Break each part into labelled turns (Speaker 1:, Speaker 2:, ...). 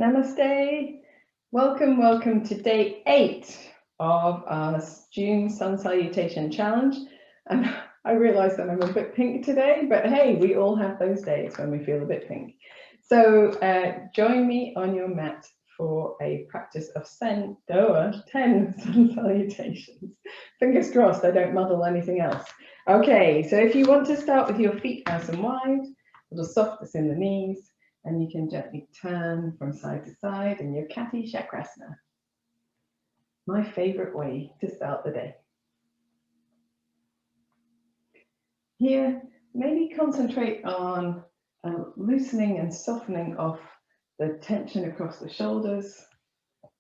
Speaker 1: Namaste. Welcome to day 8 of our June Sun Salutation Challenge. And I realise that I'm a bit pink today, but hey, we all have those days when we feel a bit pink. So join me on your mat for a practice of 10 Sun Salutations. Fingers crossed I don't muddle anything else. Okay, so if you want to start with your feet nice and wide, a little softness in the knees, and you can gently turn from side to side in your Kati Chakrasana. My favorite way to start the day. Here, maybe concentrate on loosening and softening off the tension across the shoulders.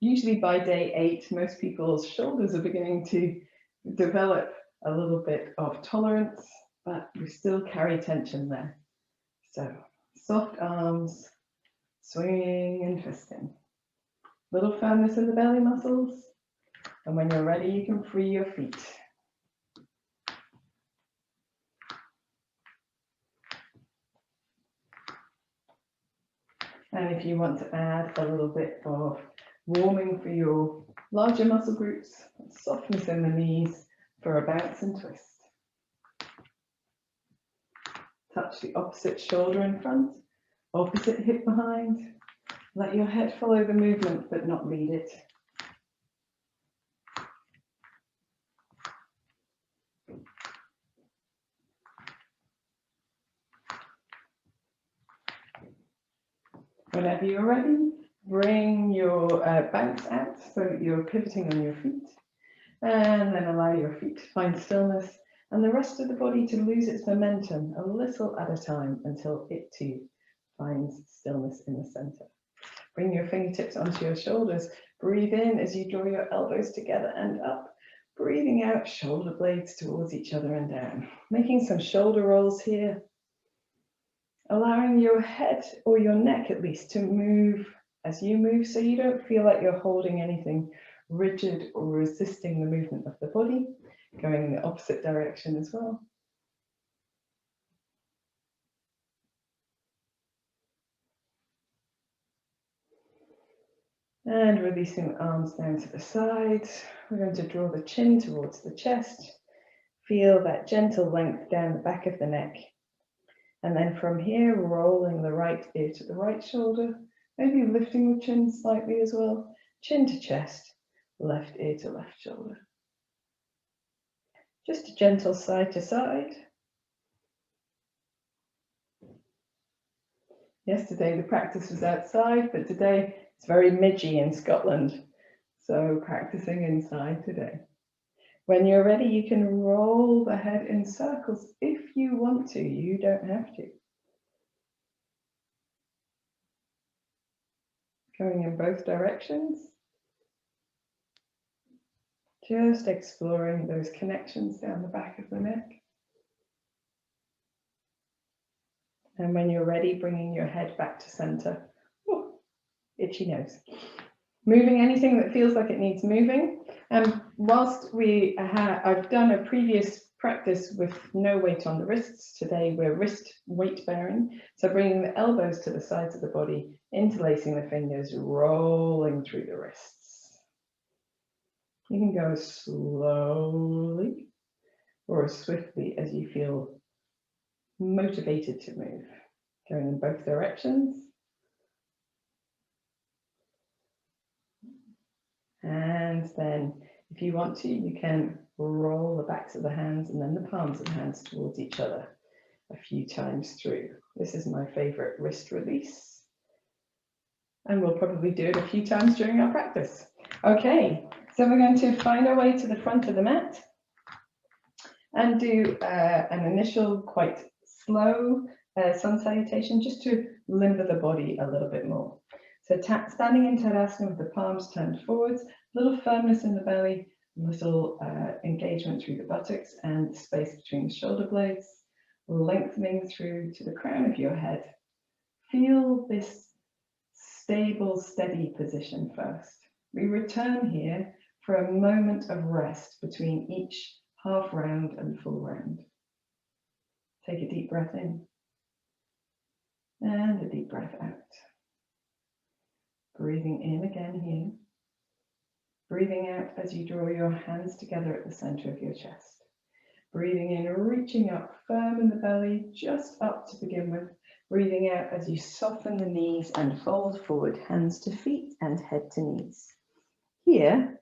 Speaker 1: Usually by day 8, most people's shoulders are beginning to develop a little bit of tolerance, but we still carry tension there. So soft arms, swinging and twisting. Little firmness in the belly muscles. And when you're ready, you can free your feet. And if you want to add a little bit of warming for your larger muscle groups, softness in the knees for a bounce and twist. Touch the opposite shoulder in front, opposite hip behind. Let your head follow the movement, but not lead it. Whenever you're ready, bring your bounce out so that you're pivoting on your feet, and then allow your feet to find stillness and the rest of the body to lose its momentum a little at a time until it too finds stillness in the center. Bring your fingertips onto your shoulders. Breathe in as you draw your elbows together and up. Breathing out, shoulder blades towards each other and down. Making some shoulder rolls here. Allowing your head, or your neck at least, to move as you move so you don't feel like you're holding anything rigid or resisting the movement of the body. Going in the opposite direction as well. And releasing the arms down to the sides. We're going to draw the chin towards the chest. Feel that gentle length down the back of the neck. And then from here, rolling the right ear to the right shoulder, maybe lifting the chin slightly as well. Chin to chest, left ear to left shoulder. Just a gentle side to side. Yesterday the practice was outside, but today it's very midgy in Scotland. So practicing inside today. When you're ready, you can roll the head in circles if you want to. You don't have to. Going in both directions. Just exploring those connections down the back of the neck. And when you're ready, bringing your head back to center. Ooh, itchy nose. Moving anything that feels like it needs moving. And whilst I've done a previous practice with no weight on the wrists, today we're wrist weight bearing. So bringing the elbows to the sides of the body, interlacing the fingers, rolling through the wrists. You can go as slowly or as swiftly as you feel motivated to move. Going in both directions. And then if you want to, you can roll the backs of the hands and then the palms of the hands towards each other a few times through. This is my favorite wrist release. And we'll probably do it a few times during our practice. Okay, so we're going to find our way to the front of the mat and do an initial quite slow sun salutation just to limber the body a little bit more. So standing in Tadasana with the palms turned forwards, little firmness in the belly, little engagement through the buttocks and space between the shoulder blades, lengthening through to the crown of your head. Feel this stable, steady position first. We return here for a moment of rest between each half round and full round. Take a deep breath in and a deep breath out. Breathing in again here. Breathing out as you draw your hands together at the center of your chest. Breathing in, reaching up, firm in the belly, just up to begin with. Breathing out as you soften the knees and fold forward, hands to feet and head to knees. Here,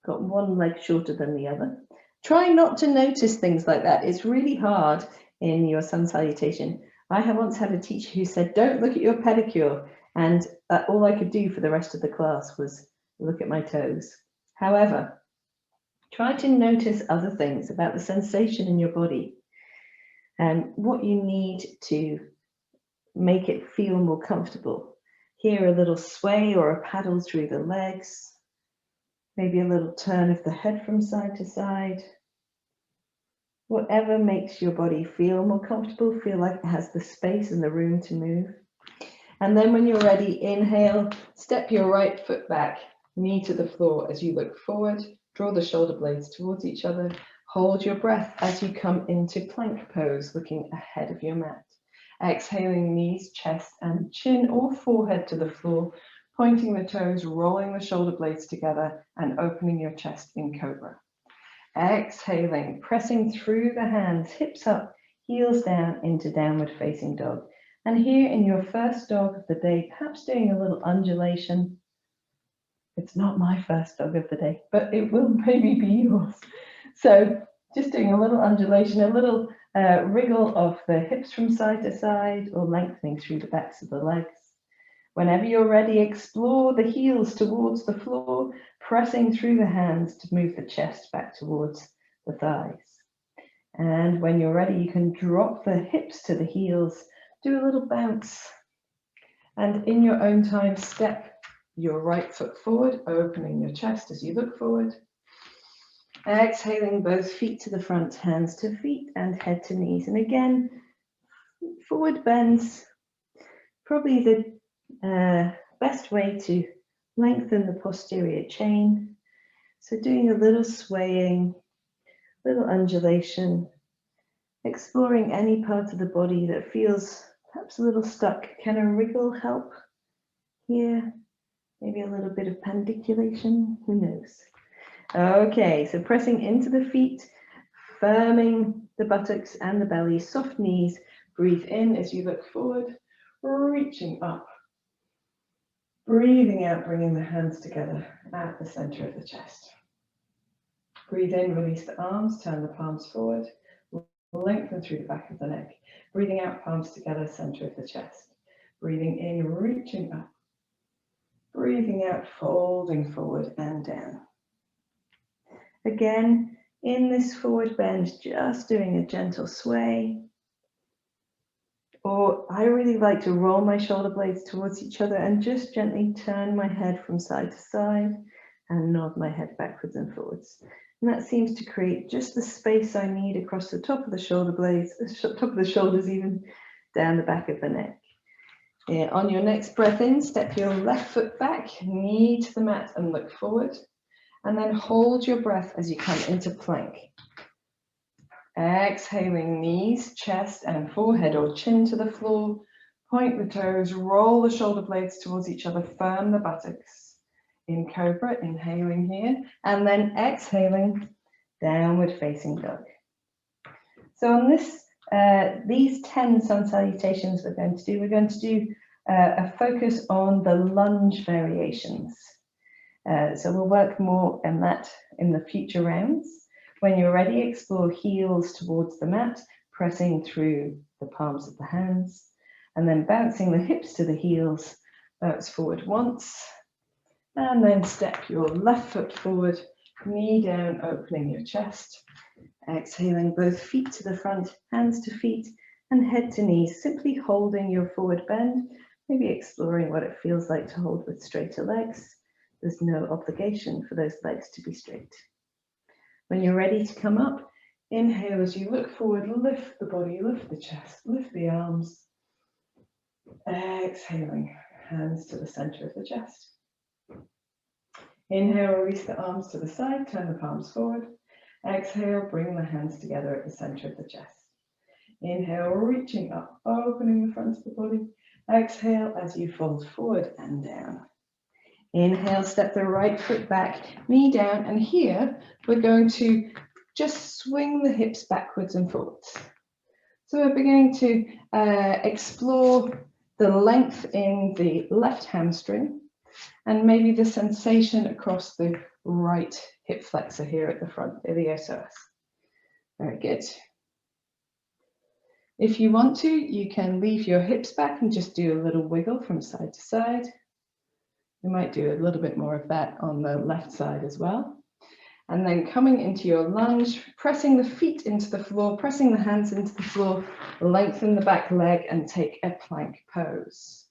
Speaker 1: got one leg shorter than the other. Try not to notice things like that. It's really hard in your sun salutation. I once had a teacher who said, don't look at your pedicure. And all I could do for the rest of the class was look at my toes. However, try to notice other things about the sensation in your body and what you need to make it feel more comfortable. Here, a little sway or a paddle through the legs, maybe a little turn of the head from side to side. Whatever makes your body feel more comfortable, feel like it has the space and the room to move. And then when you're ready, inhale, step your right foot back, knee to the floor as you look forward, draw the shoulder blades towards each other, hold your breath as you come into plank pose, looking ahead of your mat. Exhaling, knees, chest and chin or forehead to the floor, pointing the toes, rolling the shoulder blades together and opening your chest in cobra. Exhaling, pressing through the hands, hips up, heels down into downward facing dog. And here in your first dog of the day, perhaps doing a little undulation. It's not my first dog of the day, but it will maybe be yours. So just doing a little undulation, a little wriggle of the hips from side to side or lengthening through the backs of the legs. Whenever you're ready, explore the heels towards the floor, pressing through the hands to move the chest back towards the thighs. And when you're ready, you can drop the hips to the heels, do a little bounce. And in your own time, step your right foot forward, opening your chest as you look forward. Exhaling, both feet to the front, hands to feet and head to knees. And again, forward bends, probably the best way to lengthen the posterior chain. So doing a little swaying, little undulation, exploring any part of the body that feels perhaps a little stuck. Can a wriggle help here? Maybe a little bit of pandiculation, who knows? Okay, so pressing into the feet, firming the buttocks and the belly, soft knees, breathe in as you look forward, reaching up. Breathing out, bringing the hands together at the center of the chest. Breathe in, release the arms, turn the palms forward, lengthen through the back of the neck. Breathing out, palms together, center of the chest. Breathing in, reaching up. Breathing out, folding forward and down. Again, in this forward bend, just doing a gentle sway. Or I really like to roll my shoulder blades towards each other and just gently turn my head from side to side and nod my head backwards and forwards. And that seems to create just the space I need across the top of the shoulder blades, top of the shoulders, even down the back of the neck. Yeah, on your next breath in, step your left foot back, knee to the mat and look forward. And then hold your breath as you come into plank. Exhaling, knees, chest and forehead or chin to the floor. Point the toes, roll the shoulder blades towards each other, firm the buttocks. In cobra, inhaling here, and then exhaling, downward facing dog. So on this, these 10 sun salutations we're going to do a focus on the lunge variations. So we'll work more on that in the future rounds. When you're ready, explore heels towards the mat, pressing through the palms of the hands, and then bouncing the hips to the heels, bounce forward once, and then step your left foot forward, knee down, opening your chest. Exhaling, both feet to the front, hands to feet, and head to knees, simply holding your forward bend, maybe exploring what it feels like to hold with straighter legs. There's no obligation for those legs to be straight. When you're ready to come up, inhale as you look forward, lift the body, lift the chest, lift the arms. Exhaling, hands to the center of the chest. Inhale, release the arms to the side, turn the palms forward. Exhale, bring the hands together at the center of the chest. Inhale, reaching up, opening the front of the body. Exhale as you fold forward and down. Inhale, step the right foot back, knee down, and here we're going to just swing the hips backwards and forwards. So we're beginning to explore the length in the left hamstring and maybe the sensation across the right hip flexor here at the front, iliopsoas. Very good. If you want to, you can leave your hips back and just do a little wiggle from side to side. You might do a little bit more of that on the left side as well. And then coming into your lunge, pressing the feet into the floor, pressing the hands into the floor, lengthen the back leg and take a plank pose.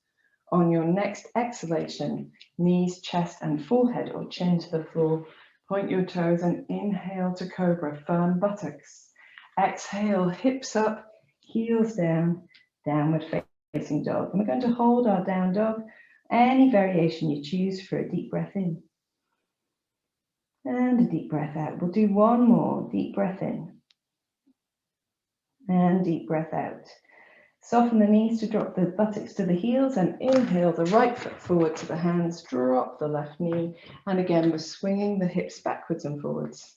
Speaker 1: On your next exhalation, knees, chest and forehead or chin to the floor, point your toes and inhale to cobra, firm buttocks. Exhale, hips up, heels down, downward facing dog. And we're going to hold our down dog, any variation you choose for a deep breath in. And a deep breath out. We'll do one more. Deep breath in. And deep breath out. Soften the knees to drop the buttocks to the heels and inhale the right foot forward to the hands. Drop the left knee. And again, we're swinging the hips backwards and forwards.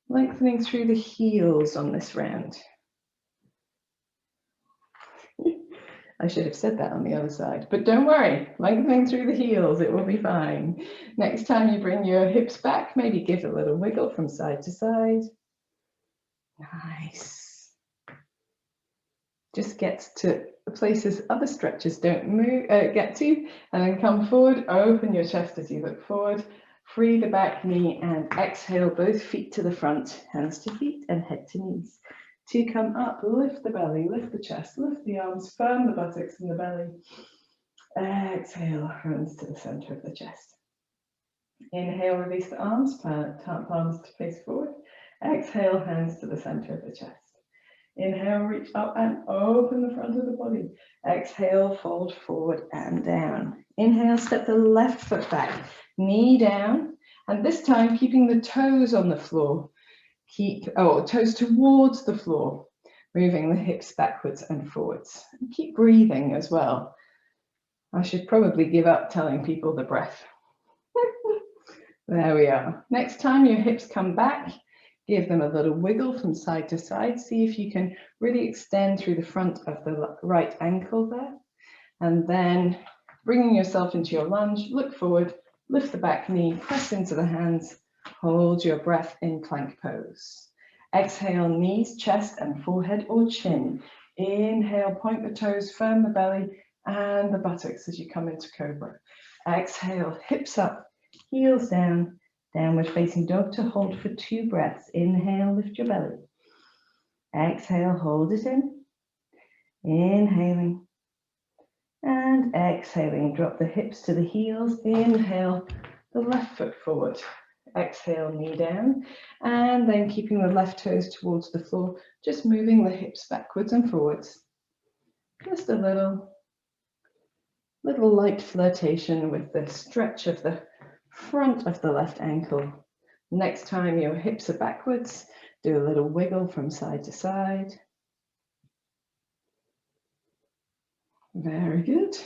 Speaker 1: Lengthening through the heels on this round. I should have said that on the other side, but don't worry, lengthening through the heels, it will be fine. Next time you bring your hips back, maybe give a little wiggle from side to side. Nice. Just get to places other stretches don't get to, and then come forward, open your chest as you look forward, free the back knee and exhale both feet to the front, hands to feet and head to knees. To come up, lift the belly, lift the chest, lift the arms, firm the buttocks and the belly. Exhale, hands to the center of the chest. Inhale, release the arms, palms to face forward. Exhale, hands to the center of the chest. Inhale, reach up and open the front of the body. Exhale, fold forward and down. Inhale, step the left foot back, knee down, and this time keeping the toes on the floor. Keep toes towards the floor, moving the hips backwards and forwards. And keep breathing as well. I should probably give up telling people the breath. There we are. Next time your hips come back, give them a little wiggle from side to side. See if you can really extend through the front of the right ankle there. And then bringing yourself into your lunge, look forward, lift the back knee, press into the hands. Hold your breath in plank pose. Exhale, knees, chest and forehead or chin. Inhale, point the toes, firm the belly and the buttocks as you come into cobra. Exhale, hips up, heels down, downward facing dog to hold for 2 breaths. Inhale, lift your belly. Exhale, hold it in. Inhaling and exhaling, drop the hips to the heels. Inhale, the left foot forward. Exhale, knee down, and then keeping the left toes towards the floor, just moving the hips backwards and forwards. Just a little light flirtation with the stretch of the front of the left ankle. Next time your hips are backwards, do a little wiggle from side to side. Very good.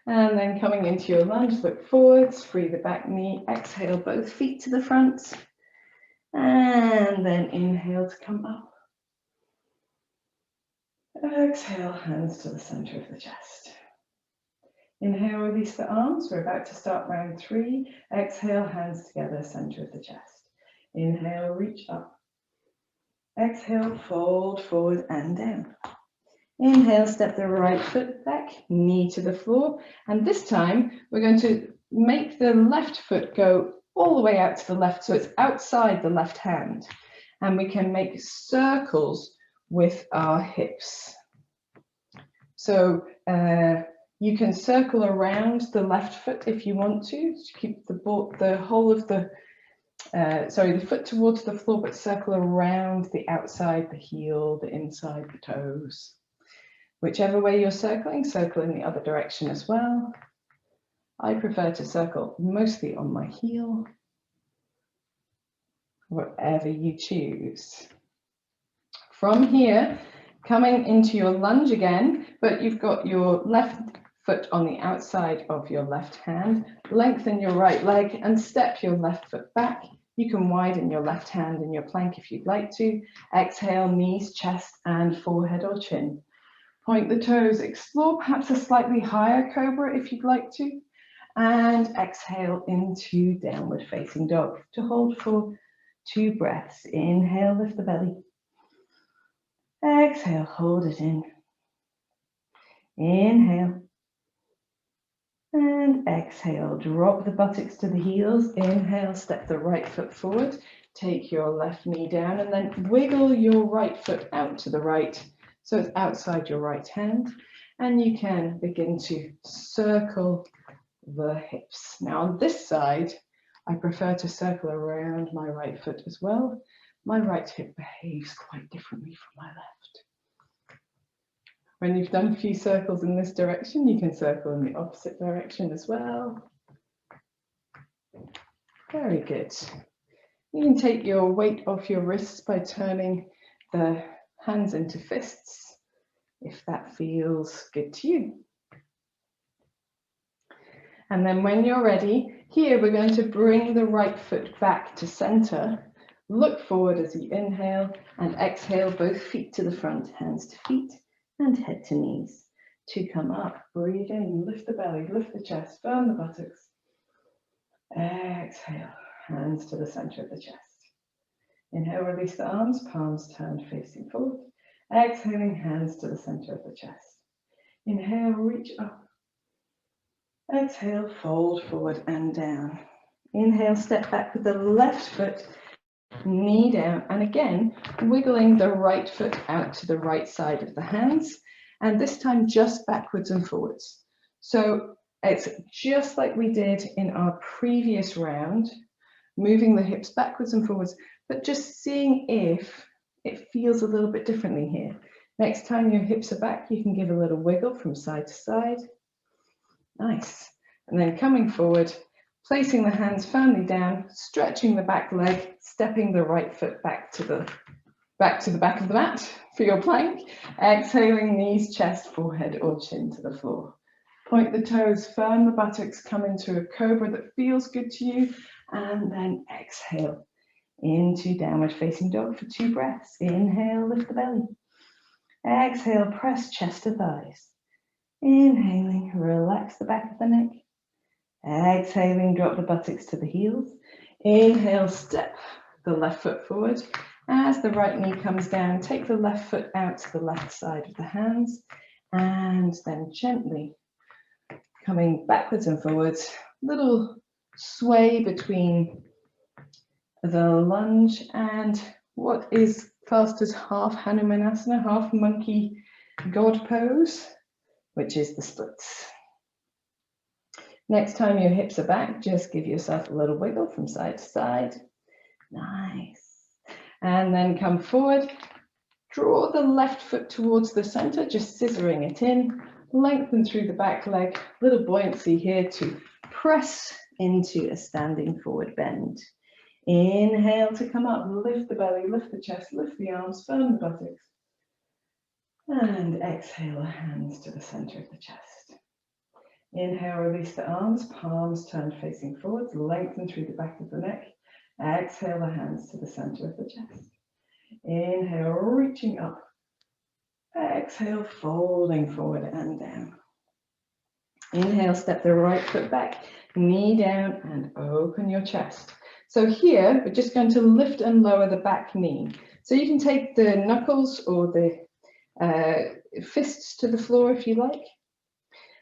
Speaker 1: And then coming into your lunge, look forwards, free the back knee, exhale both feet to the front, and then inhale to come up. Exhale, hands to the center of the chest. Inhale, release the arms. We're about to start round 3. Exhale, hands together, center of the chest. Inhale, reach up. Exhale, fold forward and down. Inhale, step the right foot back, knee to the floor. And this time, we're going to make the left foot go all the way out to the left, so it's outside the left hand. And we can make circles with our hips. So you can circle around the left foot if you want to keep the whole of the foot towards the floor, but circle around the outside, the heel, the inside, the toes. Whichever way you're circling, circle in the other direction as well. I prefer to circle mostly on my heel, whatever you choose. From here, Coming into your lunge again, but you've got your left foot on the outside of your left hand. Lengthen your right leg and step your left foot back. You can widen your left hand in your plank if you'd like to. Exhale, knees, chest, and forehead or chin. Point the toes. Explore perhaps a slightly higher cobra if you'd like to. And exhale into downward facing dog to hold for 2 breaths. Inhale, lift the belly. Exhale, hold it in. Inhale. And exhale, drop the buttocks to the heels. Inhale, step the right foot forward. Take your left knee down and then wiggle your right foot out to the right. So it's outside your right hand. And you can begin to circle the hips. Now on this side, I prefer to circle around my right foot as well. My right hip behaves quite differently from my left. When you've done a few circles in this direction, you can circle in the opposite direction as well. Very good. You can take your weight off your wrists by turning the hands into fists, if that feels good to you. And then when you're ready, here we're going to bring the right foot back to center. Look forward as you inhale and exhale, both feet to the front, hands to feet and head to knees. To come up, breathe in, lift the belly, lift the chest, firm the buttocks. Exhale, hands to the center of the chest. Inhale, release the arms, palms turned facing forward. Exhaling, hands to the center of the chest. Inhale, reach up. Exhale, fold forward and down. Inhale, step back with the left foot, knee down, and again, wiggling the right foot out to the right side of the hands, and this time just backwards and forwards. So it's just like we did in our previous round, moving the hips backwards and forwards, but just seeing if it feels a little bit differently here. Next time your hips are back, you can give a little wiggle from side to side. Nice. And then coming forward, placing the hands firmly down, stretching the back leg, stepping the right foot back to the back of the mat for your plank. Exhaling, knees, chest, forehead or chin to the floor. Point the toes, firm the buttocks, come into a cobra that feels good to you, and then exhale into downward facing dog for 2 breaths. Inhale, lift the belly. Exhale, press chest to thighs. Inhaling, relax the back of the neck. Exhaling, drop the buttocks to the heels. Inhale, step the left foot forward. As the right knee comes down, take the left foot out to the left side of the hands, and then gently coming backwards and forwards, little sway between the lunge and what is classed as half Hanumanasana, half monkey god pose, which is the splits. Next time your hips are back, just give yourself a little wiggle from side to side. Nice. And then come forward, draw the left foot towards the center, just scissoring it in, lengthen through the back leg, little buoyancy here to press into a standing forward bend. Inhale to come up, lift the belly, lift the chest, lift the arms, firm the buttocks. And exhale the hands to the center of the chest. Inhale, release the arms, palms turned facing forwards, lengthen through the back of the neck. Exhale the hands to the center of the chest. Inhale, reaching up. Exhale, folding forward and down. Inhale, step the right foot back, knee down and open your chest. So here, we're just going to lift and lower the back knee. So you can take the knuckles or the fists to the floor if you like.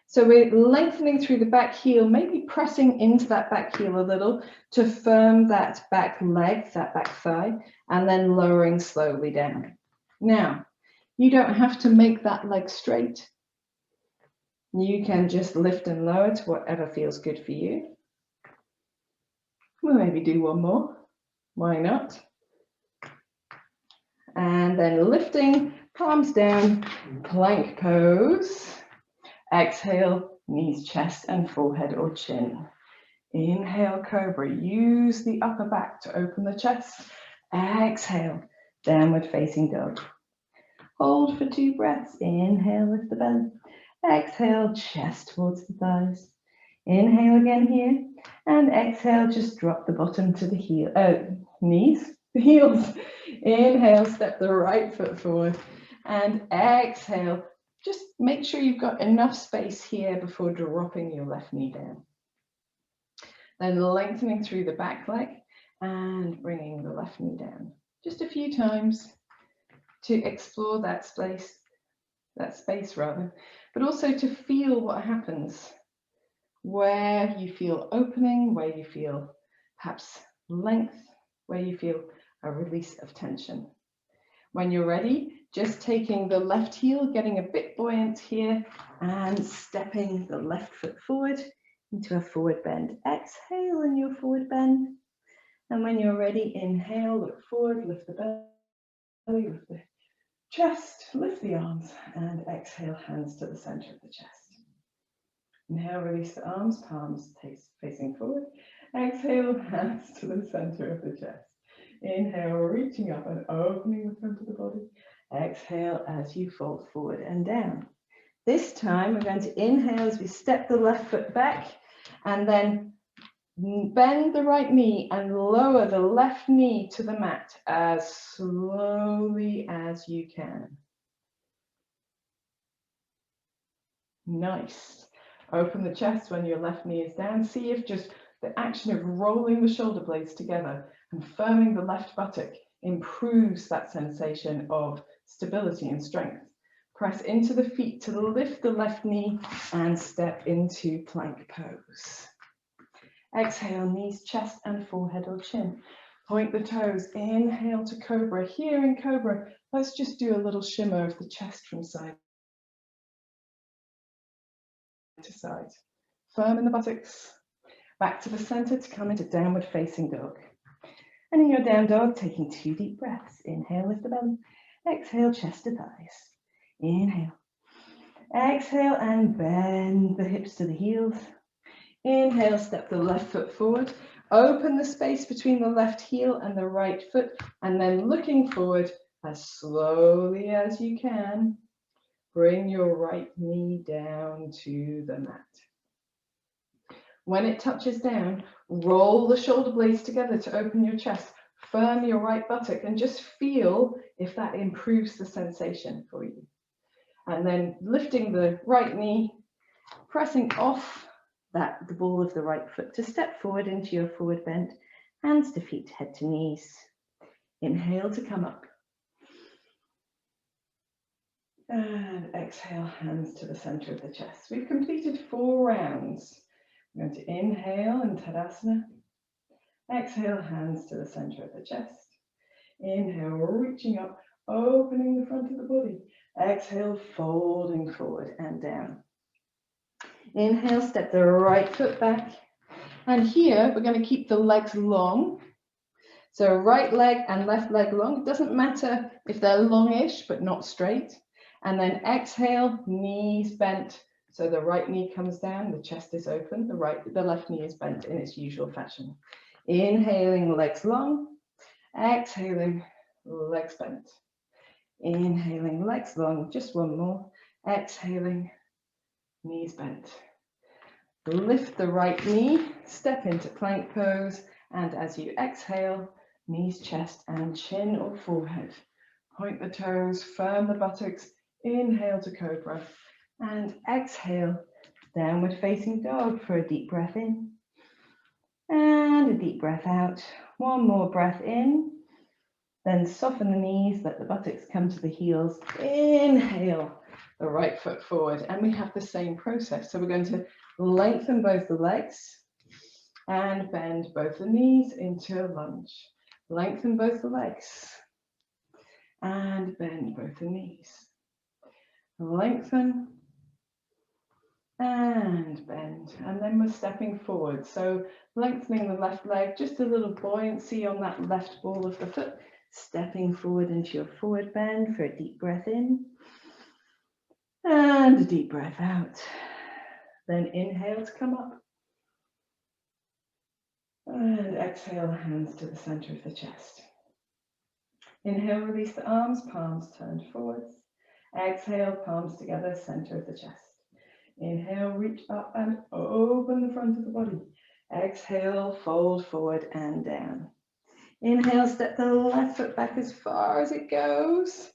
Speaker 1: So we're lengthening through the back heel, maybe pressing into that back heel a little to firm that back leg, that back thigh, and then lowering slowly down. Now, you don't have to make that leg straight. You can just lift and lower to whatever feels good for you. We'll maybe do one more. Why not? And then lifting, palms down, plank pose. Exhale, knees, chest, and forehead or chin. Inhale, cobra. Use the upper back to open the chest. Exhale, downward facing dog. Hold for 2 breaths. Inhale, lift the belly. Exhale, chest towards the thighs. Inhale again here. And exhale, just drop the bottom to the knees, the heels. Inhale, step the right foot forward. And exhale, just make sure you've got enough space here before dropping your left knee down. Then lengthening through the back leg and bringing the left knee down. Just a few times to explore that space rather, but also to feel what happens, where you feel opening, where you feel perhaps length, where you feel a release of tension. When you're ready, just taking the left heel, getting a bit buoyant here and stepping the left foot forward into a forward bend. Exhale in your forward bend. And when you're ready, inhale, look forward, lift the belly, lift the chest, lift the arms, and exhale, hands to the center of the chest. Inhale, release the arms, palms facing forward. Exhale, hands to the center of the chest. Inhale, reaching up and opening the front of the body. Exhale as you fold forward and down. This time, we're going to inhale as we step the left foot back and then bend the right knee and lower the left knee to the mat as slowly as you can. Nice. Open the chest when your left knee is down. See if just the action of rolling the shoulder blades together and firming the left buttock improves that sensation of stability and strength. Press into the feet to lift the left knee and step into plank pose. Exhale, knees, chest and forehead or chin. Point the toes. Inhale to cobra. Here in cobra, let's just do a little shimmer of the chest from side to side. Firm in the buttocks. Back to the center to come into downward facing dog. And in your down dog, taking 2 deep breaths. Inhale, lift the belly. Exhale, chest to thighs. Inhale. Exhale and bend the hips to the heels. Inhale, step the left foot forward. Open the space between the left heel and the right foot. And then looking forward as slowly as you can. Bring your right knee down to the mat. When it touches down, roll the shoulder blades together to open your chest. Firm your right buttock and just feel if that improves the sensation for you. And then lifting the right knee, pressing off the ball of the right foot to step forward into your forward bend, hands to feet, head to knees. Inhale to come up. And exhale, hands to the center of the chest. We've completed 4 rounds. We're going to inhale in Tadasana. Exhale, hands to the center of the chest. Inhale, reaching up, opening the front of the body. Exhale, folding forward and down. Inhale, step the right foot back. And here, we're going to keep the legs long. So right leg and left leg long. It doesn't matter if they're longish, but not straight. And then exhale, knees bent. So the right knee comes down, the chest is open, the left knee is bent in its usual fashion. Inhaling, legs long. Exhaling, legs bent. Inhaling, legs long. Just one more. Exhaling, knees bent. Lift the right knee, step into plank pose, and as you exhale, knees, chest, and chin or forehead. Point the toes, firm the buttocks. Inhale to cobra. And exhale, downward facing dog for a deep breath in. And a deep breath out. One more breath in. Then soften the knees, let the buttocks come to the heels. Inhale, the right foot forward. And we have the same process. So we're going to lengthen both the legs and bend both the knees into a lunge. Lengthen both the legs and bend both the knees. Lengthen and bend, and then we're stepping forward. So lengthening the left leg, just a little buoyancy on that left ball of the foot, stepping forward into your forward bend for a deep breath in and a deep breath out. Then inhale to come up and exhale, hands to the center of the chest. Inhale, release the arms, palms turned forwards. Exhale, palms together, center of the chest. Inhale, reach up and open the front of the body. Exhale, fold forward and down. Inhale, step the left foot back as far as it goes.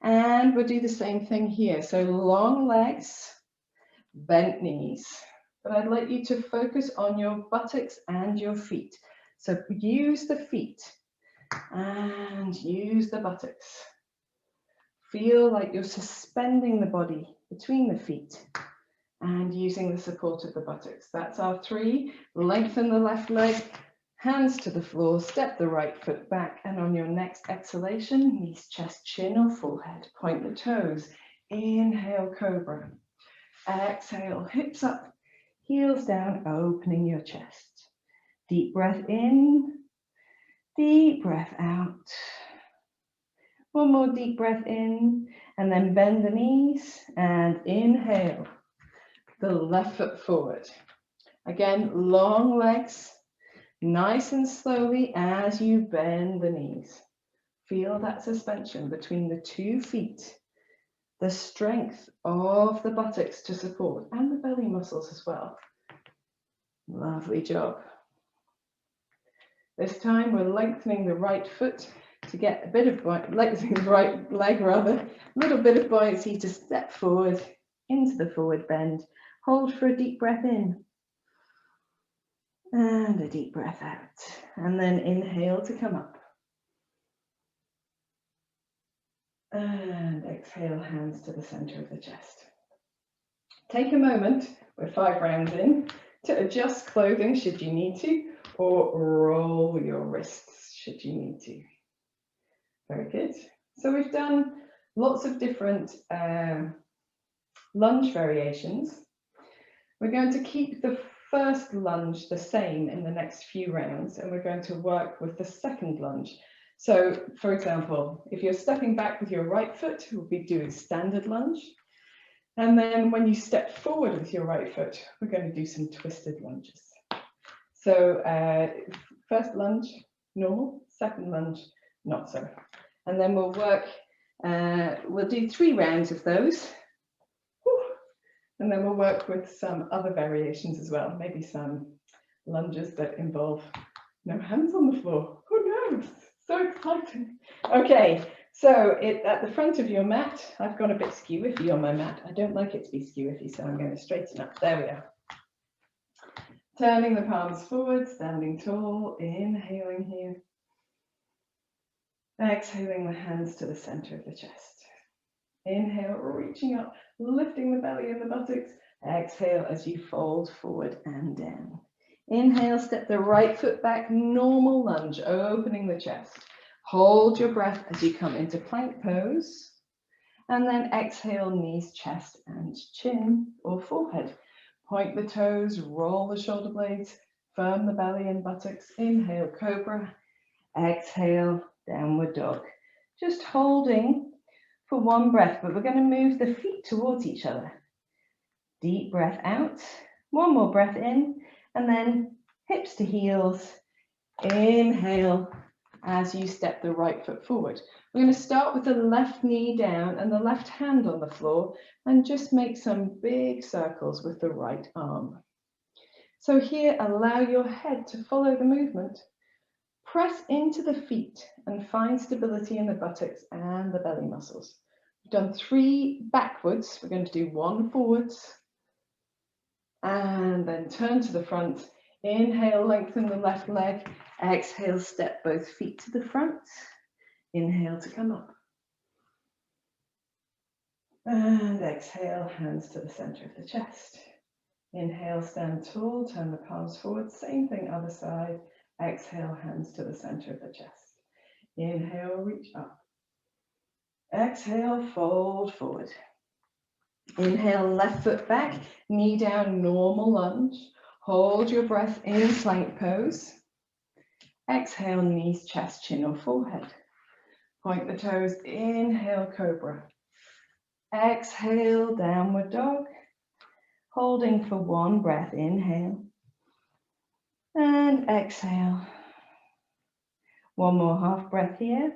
Speaker 1: And we'll do the same thing here. So long legs, bent knees. But I'd like you to focus on your buttocks and your feet. So use the feet and use the buttocks. Feel like you're suspending the body between the feet and using the support of the buttocks. That's our 3. Lengthen the left leg, hands to the floor, step the right foot back, and on your next exhalation, knees, chest, chin or forehead. Point the toes. Inhale, cobra. Exhale, hips up, heels down, opening your chest. Deep breath in, deep breath out. One more deep breath in, and then bend the knees and inhale. The left foot forward. Again, long legs, nice and slowly as you bend the knees. Feel that suspension between the 2 feet, the strength of the buttocks to support, and the belly muscles as well. Lovely job. This time we're lengthening the right foot to get a bit of lengthening the right leg rather, a little bit of buoyancy to step forward into the forward bend. Hold for a deep breath in and a deep breath out, and then inhale to come up and exhale, hands to the center of the chest. Take a moment, we're 5 rounds in, to adjust clothing should you need to, or roll your wrists should you need to. Very good. So we've done lots of different lunge variations. We're going to keep the first lunge the same in the next few rounds, and we're going to work with the second lunge. So, for example, if you're stepping back with your right foot, we'll be doing standard lunge. And then when you step forward with your right foot, we're going to do some twisted lunges. So, first lunge, normal, second lunge, not so. And then we'll work, we'll do 3 rounds of those. And then we'll work with some other variations as well, maybe some lunges that involve no hands on the floor. Who knows? So exciting. Okay, so at the front of your mat, I've got a bit skew-iffy on my mat. I don't like it to be skew-iffy, so I'm going to straighten up. There we are. Turning the palms forward, standing tall, inhaling here. Exhaling the hands to the center of the chest. Inhale, reaching up, lifting the belly and the buttocks. Exhale as you fold forward and down. Inhale, step the right foot back, normal lunge, opening the chest. Hold your breath as you come into plank pose. And then exhale, knees, chest, and chin or forehead. Point the toes, roll the shoulder blades, firm the belly and buttocks. Inhale, cobra. Exhale, downward dog. Just holding for 1 breath, but we're going to move the feet towards each other. Deep breath out, 1 more breath in, and then hips to heels. Inhale as you step the right foot forward. We're going to start with the left knee down and the left hand on the floor, and just make some big circles with the right arm. So here, allow your head to follow the movement. Press into the feet and find stability in the buttocks and the belly muscles. We've done 3 backwards. We're going to do 1 forwards. And then turn to the front. Inhale, lengthen the left leg. Exhale, step both feet to the front. Inhale to come up. And exhale, hands to the center of the chest. Inhale, stand tall, turn the palms forward. Same thing, other side. Exhale, hands to the center of the chest. Inhale, reach up. Exhale, fold forward. Inhale, left foot back, knee down, normal lunge. Hold your breath in plank pose. Exhale, knees, chest, chin or forehead. Point the toes, inhale, cobra. Exhale, downward dog. Holding for 1 breath, inhale. And exhale. 1 more half breath here.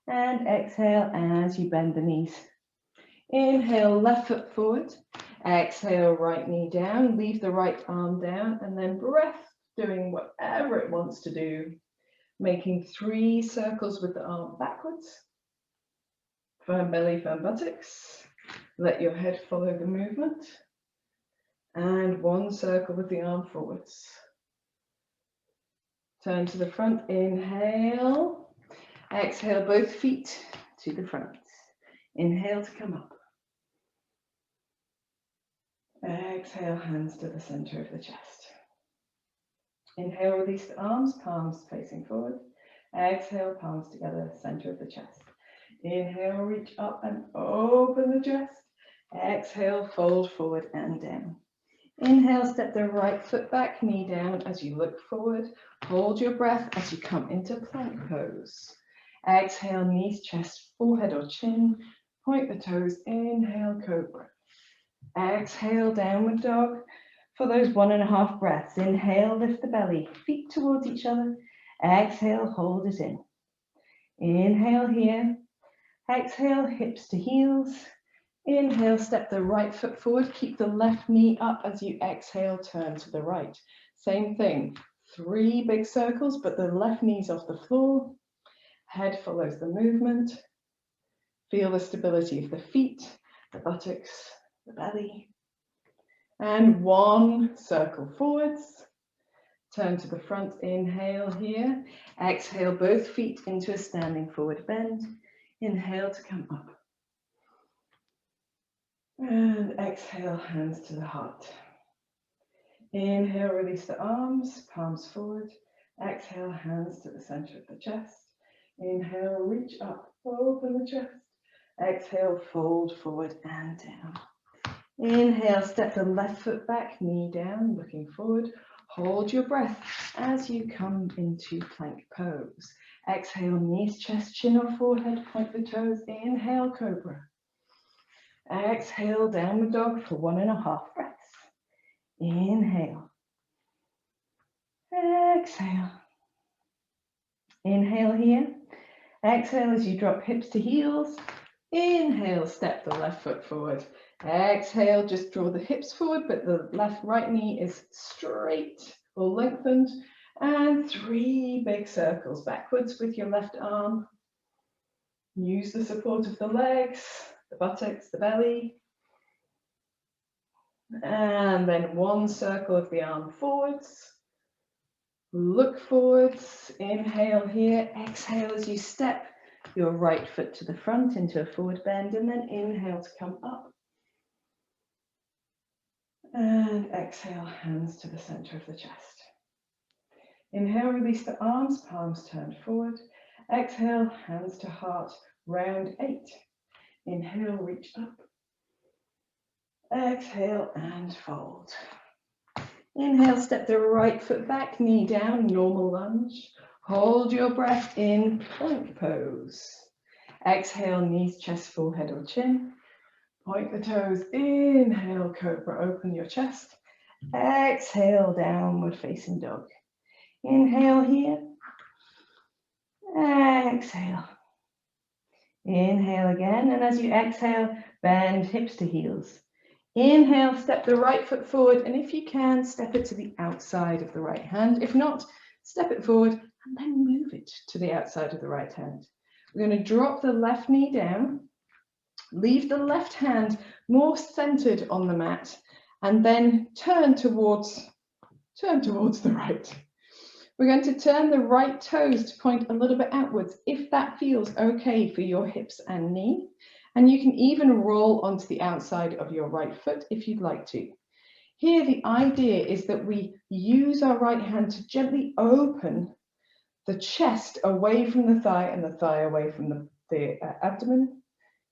Speaker 1: And exhale as you bend the knees. Inhale, left foot forward. Exhale, right knee down. Leave the right arm down, and then breath doing whatever it wants to do. Making 3 circles with the arm backwards. Firm belly, firm buttocks. Let your head follow the movement. And 1 circle with the arm forwards. Turn to the front, inhale. Exhale, both feet to the front. Inhale to come up. Exhale, hands to the center of the chest. Inhale, release the arms, palms facing forward. Exhale, palms together, center of the chest. Inhale, reach up and open the chest. Exhale, fold forward and down. Inhale, step the right foot back, knee down as you look forward. Hold your breath as you come into plank pose. Exhale, knees, chest, forehead or chin. Point the toes. Inhale, cobra. Exhale, downward dog. For those 1.5 breaths, inhale, lift the belly, feet towards each other. Exhale, hold it in. Inhale here. Exhale, hips to heels. Inhale, step the right foot forward. Keep the left knee up as you exhale, turn to the right. Same thing, 3 big circles, but the left knee's off the floor. Head follows the movement. Feel the stability of the feet, the buttocks, the belly. And 1 circle forwards. Turn to the front, inhale here. Exhale, both feet into a standing forward bend. Inhale to come up. And exhale, hands to the heart. Inhale, release the arms, palms forward. Exhale, hands to the center of the chest. Inhale, reach up, open the chest. Exhale, fold forward and down. Inhale, step the left foot back, knee down, looking forward. Hold your breath as you come into plank pose. Exhale, knees, chest, chin or forehead, point the toes. Inhale, cobra. Exhale, downward dog for 1.5 breaths. Inhale. Exhale. Inhale here. Exhale as you drop hips to heels. Inhale, step the left foot forward. Exhale, just draw the hips forward, but the right knee is straight or lengthened. And 3 big circles backwards with your left arm. Use the support of the legs, the buttocks, the belly. And then 1 circle of the arm forwards. Look forwards, inhale here, exhale as you step your right foot to the front into a forward bend, and then inhale to come up. And exhale, hands to the center of the chest. Inhale, release the arms, palms turned forward. Exhale, hands to heart, round 8. Inhale, reach up. Exhale and fold. Inhale, step the right foot back, knee down, normal lunge. Hold your breath in plank pose. Exhale, knees, chest, forehead or chin. Point the toes, inhale, cobra, open your chest. Exhale, downward facing dog. Inhale here. Exhale. Inhale again, and as you exhale, bend hips to heels. Inhale, step the right foot forward, and if you can, step it to the outside of the right hand. If not, step it forward and then move it to the outside of the right hand. We're going to drop the left knee down, leave the left hand more centered on the mat, and then turn towards the right. We're going to turn the right toes to point a little bit outwards, if that feels okay for your hips and knee. And you can even roll onto the outside of your right foot if you'd like to. Here, the idea is that we use our right hand to gently open the chest away from the thigh and the thigh away from the abdomen,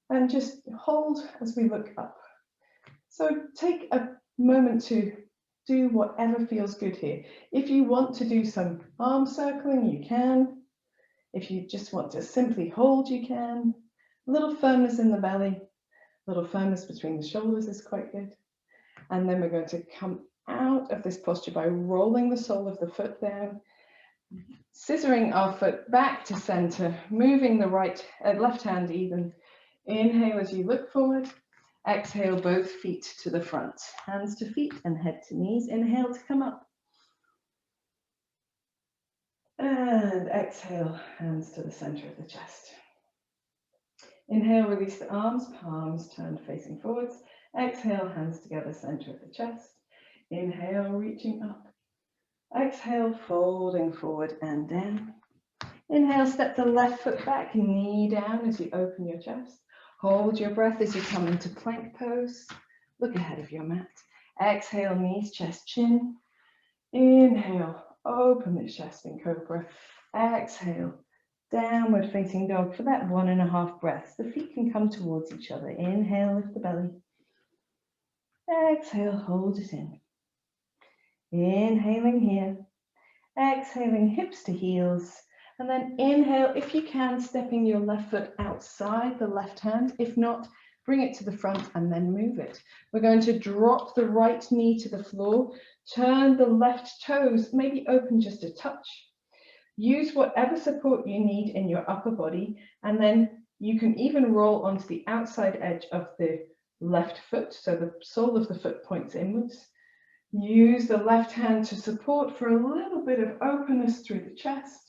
Speaker 1: and just hold as we look up. So take a moment to do whatever feels good here. If you want to do some arm circling, you can. If you just want to simply hold, you can. A little firmness in the belly, a little firmness between the shoulders is quite good. And then we're going to come out of this posture by rolling the sole of the foot down, scissoring our foot back to center, moving the left hand even. Inhale as you look forward. Exhale, both feet to the front, hands to feet and head to knees. Inhale to come up. And exhale, hands to the center of the chest. Inhale, release the arms, palms turned facing forwards. Exhale, hands together, center of the chest. Inhale, reaching up. Exhale, folding forward and down. Inhale, step the left foot back, knee down as you open your chest. Hold your breath as you come into plank pose. Look ahead of your mat. Exhale, knees, chest, chin. Inhale, open the chest in cobra. Exhale, downward facing dog for that 1.5 breaths. The feet can come towards each other. Inhale, lift the belly. Exhale, hold it in. Inhaling here. Exhaling, hips to heels. And then inhale, if you can, stepping your left foot outside the left hand. If not, bring it to the front and then move it. We're going to drop the right knee to the floor. Turn the left toes, maybe open just a touch. Use whatever support you need in your upper body. And then you can even roll onto the outside edge of the left foot. So the sole of the foot points inwards. Use the left hand to support for a little bit of openness through the chest.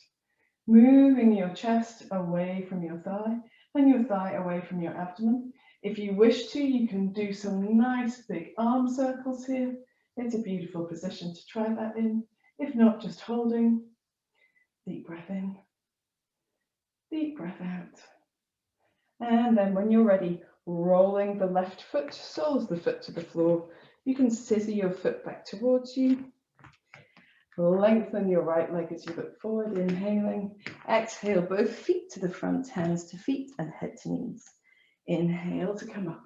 Speaker 1: Moving your chest away from your thigh and your thigh away from your abdomen. If you wish to, you can do some nice big arm circles here. It's a beautiful position to try that in. If not, just holding. Deep breath in. Deep breath out. And then when you're ready, rolling the left foot, soles the foot to the floor. You can scissor your foot back towards you. Lengthen your right leg as you look forward, inhaling. Exhale, both feet to the front, hands to feet and head to knees. Inhale to come up.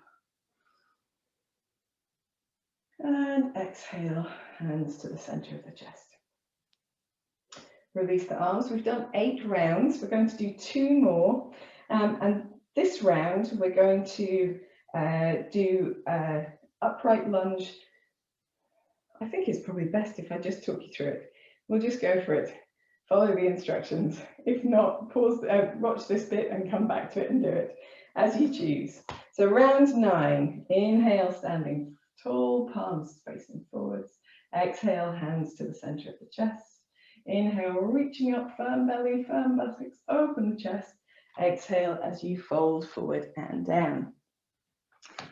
Speaker 1: And exhale, hands to the center of the chest. Release the arms. We've done 8 rounds. We're going to do 2 more. And this round, we're going to do upright lunge. I think it's probably best if I just talk you through it. We'll just go for it. Follow the instructions. If not, pause, watch this bit and come back to it and do it as you choose. So round 9, inhale, standing tall, palms facing forwards. Exhale, hands to the center of the chest. Inhale, reaching up, firm belly, firm buttocks, open the chest. Exhale as you fold forward and down.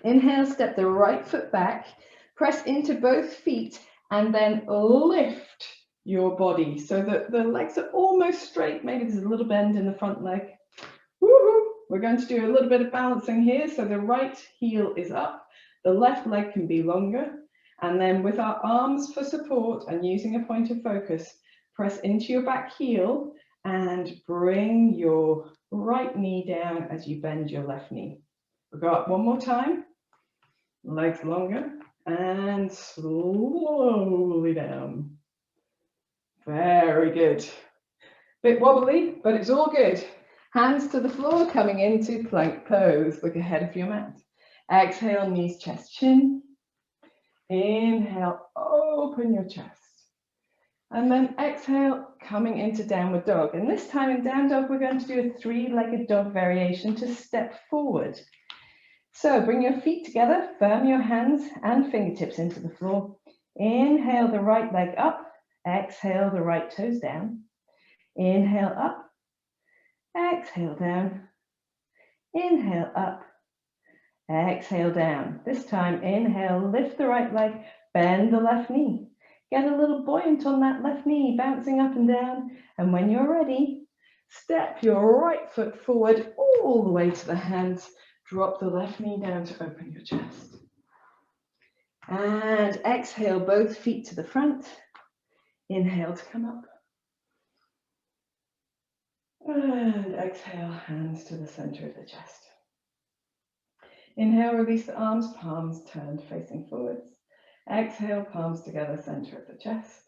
Speaker 1: Inhale, step the right foot back. Press into both feet and then lift your body so that the legs are almost straight. Maybe there's a little bend in the front leg. Woohoo! We're going to do a little bit of balancing here. So the right heel is up, the left leg can be longer. And then with our arms for support and using a point of focus, press into your back heel and bring your right knee down as you bend your left knee. We'll go up one more time. Legs longer. And slowly down. Very good. Bit wobbly, but it's all good. Hands to the floor, coming into plank pose. Look ahead of your mat. Exhale, knees, chest, chin. Inhale, open your chest. And then exhale, coming into downward dog. And this time in down dog, we're going to do a 3-legged dog variation to step forward. So bring your feet together, firm your hands and fingertips into the floor. Inhale the right leg up, exhale the right toes down. Inhale up, exhale down. Inhale up, exhale down. This time, inhale, lift the right leg, bend the left knee. Get a little buoyant on that left knee, bouncing up and down. And when you're ready, step your right foot forward all the way to the hands. Drop the left knee down to open your chest. And exhale, both feet to the front. Inhale to come up. And exhale, hands to the center of the chest. Inhale, release the arms, palms turned facing forwards. Exhale, palms together, center of the chest.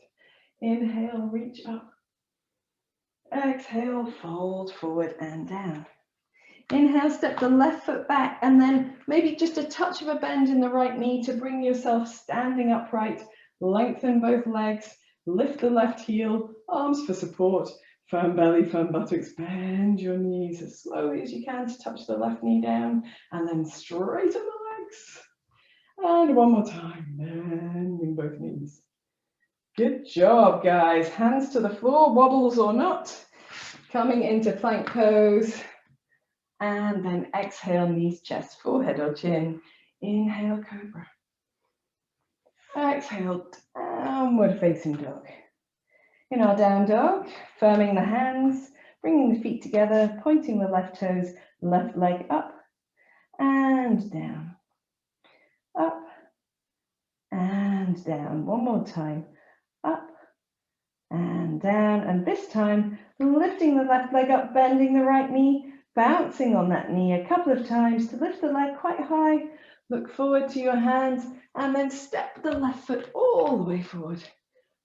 Speaker 1: Inhale, reach up. Exhale, fold forward and down. Inhale, step the left foot back and then maybe just a touch of a bend in the right knee to bring yourself standing upright. Lengthen both legs, lift the left heel, arms for support, firm belly, firm buttocks, bend your knees as slowly as you can to touch the left knee down and then straighten the legs. planks. And one more time, bending both knees. Good job, guys. Hands to the floor, wobbles or not. Coming into plank pose. And then exhale, knees, chest, forehead or chin. Inhale, cobra. Exhale, downward facing dog. In our down dog, firming the hands, bringing the feet together, pointing the left toes, left leg up and down. Up and down. One more time. Up and down. And this time, lifting the left leg up, bending the right knee, bouncing on that knee a couple of times to lift the leg quite high. Look forward to your hands and then step the left foot all the way forward.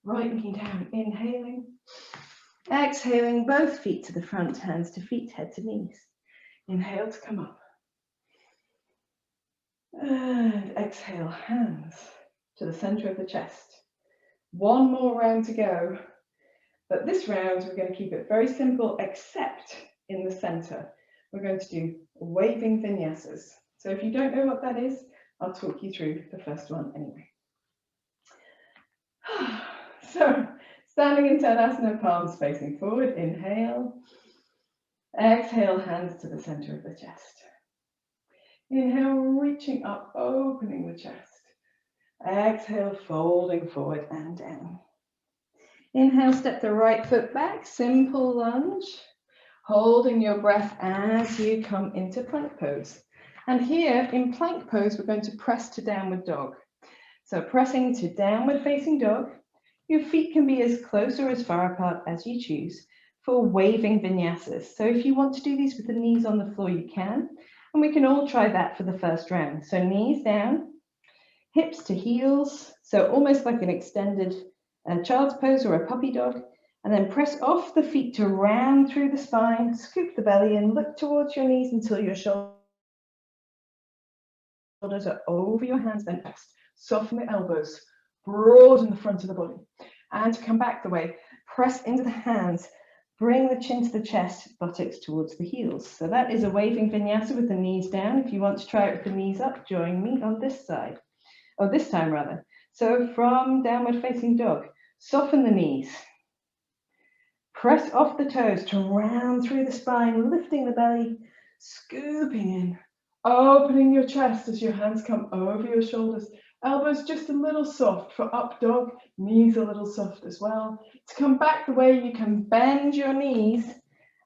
Speaker 1: Right knee down, inhaling. Exhaling, both feet to the front, hands to feet, head to knees. Inhale to come up. And exhale, hands to the center of the chest. One more round to go. But this round, we're going to keep it very simple, except in the center. We're going to do waving vinyasas. So if you don't know what that is, I'll talk you through the first one anyway. So, standing in Tadasana, palms facing forward, inhale. Exhale, hands to the center of the chest. Inhale, reaching up, opening the chest. Exhale, folding forward and down. Inhale, step the right foot back, simple lunge. Holding your breath as you come into plank pose. And here in plank pose, we're going to press to downward dog. So pressing to downward facing dog. Your feet can be as close or as far apart as you choose for waving vinyasas. So if you want to do these with the knees on the floor, you can. And we can all try that for the first round. So knees down, hips to heels. So almost like an extended child's pose or a puppy dog. And then press off the feet to round through the spine, scoop the belly in, look towards your knees until your shoulders are over your hands, then press. Soften the elbows, broaden the front of the body. And to come back the way, press into the hands, bring the chin to the chest, buttocks towards the heels. So that is a waving vinyasa with the knees down. If you want to try it with the knees up, join me on this side, or this time rather. So from downward facing dog, soften the knees. Press off the toes to round through the spine, lifting the belly, scooping in, opening your chest as your hands come over your shoulders. Elbows just a little soft for up dog, knees a little soft as well. To come back the way, you can bend your knees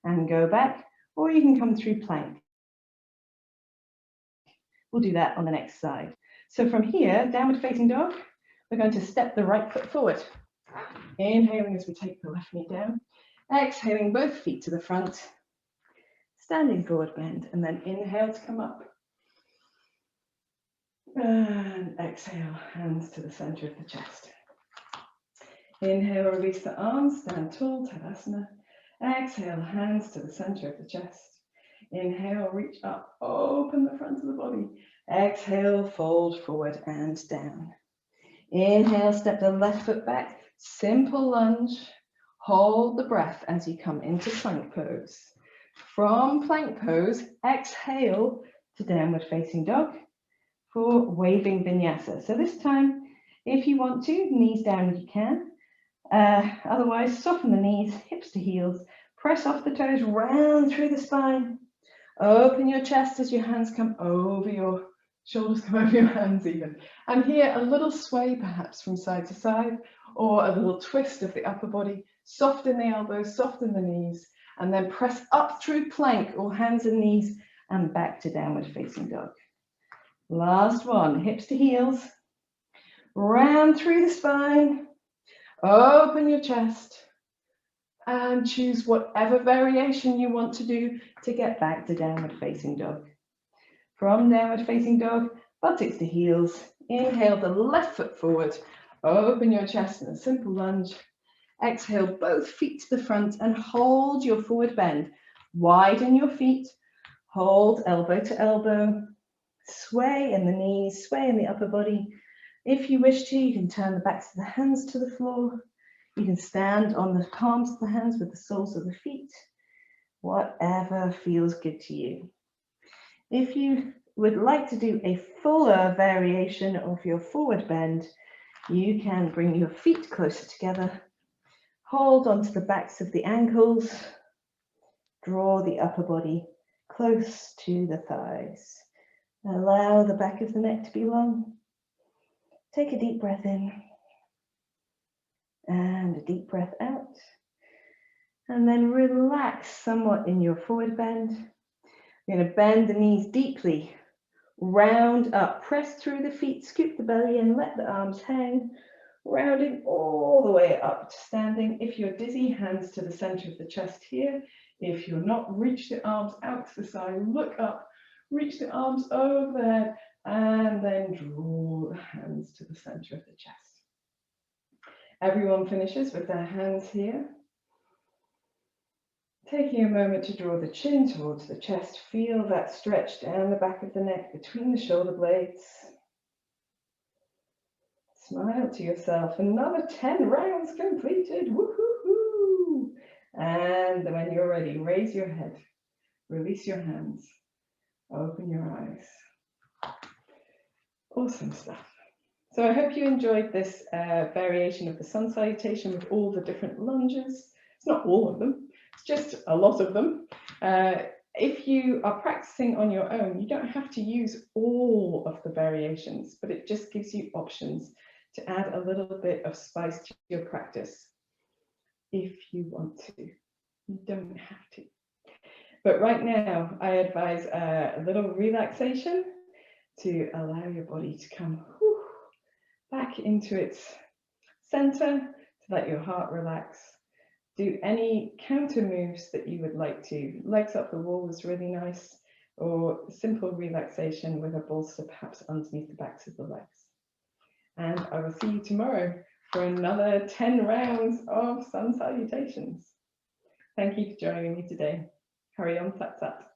Speaker 1: and go back, or you can come through plank. We'll do that on the next side. So from here, downward facing dog, we're going to step the right foot forward. Inhaling as we take the left knee down. Exhaling both feet to the front. Standing forward bend, and then inhale to come up. And exhale, hands to the center of the chest. Inhale, release the arms, stand tall, Tadasana. Exhale, hands to the center of the chest. Inhale, reach up, open the front of the body. Exhale, fold forward and down. Inhale, step the left foot back, simple lunge. Hold the breath as you come into plank pose. From plank pose, exhale to downward facing dog for waving vinyasa. So this time, if you want to, knees down you can. Otherwise, soften the knees, hips to heels. Press off the toes, round through the spine. Open your chest as your hands come over your shoulders, come over your hands even. And here, a little sway perhaps from side to side, or a little twist of the upper body. Soften the elbows, soften the knees, and then press up through plank or hands and knees and back to downward facing dog. Last one, hips to heels, round through the spine, open your chest, and choose whatever variation you want to do to get back to downward facing dog. From downward facing dog, buttocks to heels, inhale the left foot forward, open your chest in a simple lunge. Exhale, both feet to the front and hold your forward bend. Widen your feet, hold elbow to elbow, sway in the knees, sway in the upper body. If you wish to, you can turn the backs of the hands to the floor. You can stand on the palms of the hands with the soles of the feet. Whatever feels good to you. If you would like to do a fuller variation of your forward bend, you can bring your feet closer together, hold onto the backs of the ankles, draw the upper body close to the thighs. Allow the back of the neck to be long. Take a deep breath in and a deep breath out. And then relax somewhat in your forward bend. We're going to bend the knees deeply, round up, press through the feet, scoop the belly in, let the arms hang, rounding all the way up to standing. If you're dizzy, hands to the center of the chest here. If you're not, reach the arms out to the side, look up, reach the arms over the head, and then draw the hands to the center of the chest. Everyone finishes with their hands here. Taking a moment to draw the chin towards the chest, feel that stretch down the back of the neck between the shoulder blades. Smile to yourself, another 10 rounds completed, woohoo! And when you're ready, raise your head, release your hands, open your eyes. Awesome stuff. So I hope you enjoyed this variation of the sun salutation with all the different lunges. It's not all of them, it's just a lot of them. If you are practicing on your own, you don't have to use all of the variations, but it just gives you options to add a little bit of spice to your practice if you want to. You don't have to. But right now, I advise a little relaxation to allow your body to come back into its center, to let your heart relax. Do any counter moves that you would like to. Legs up the wall is really nice, or simple relaxation with a bolster perhaps underneath the backs of the legs. And I will see you tomorrow for another 10 rounds of sun salutations. Thank you for joining me today. Carry on, tat tat.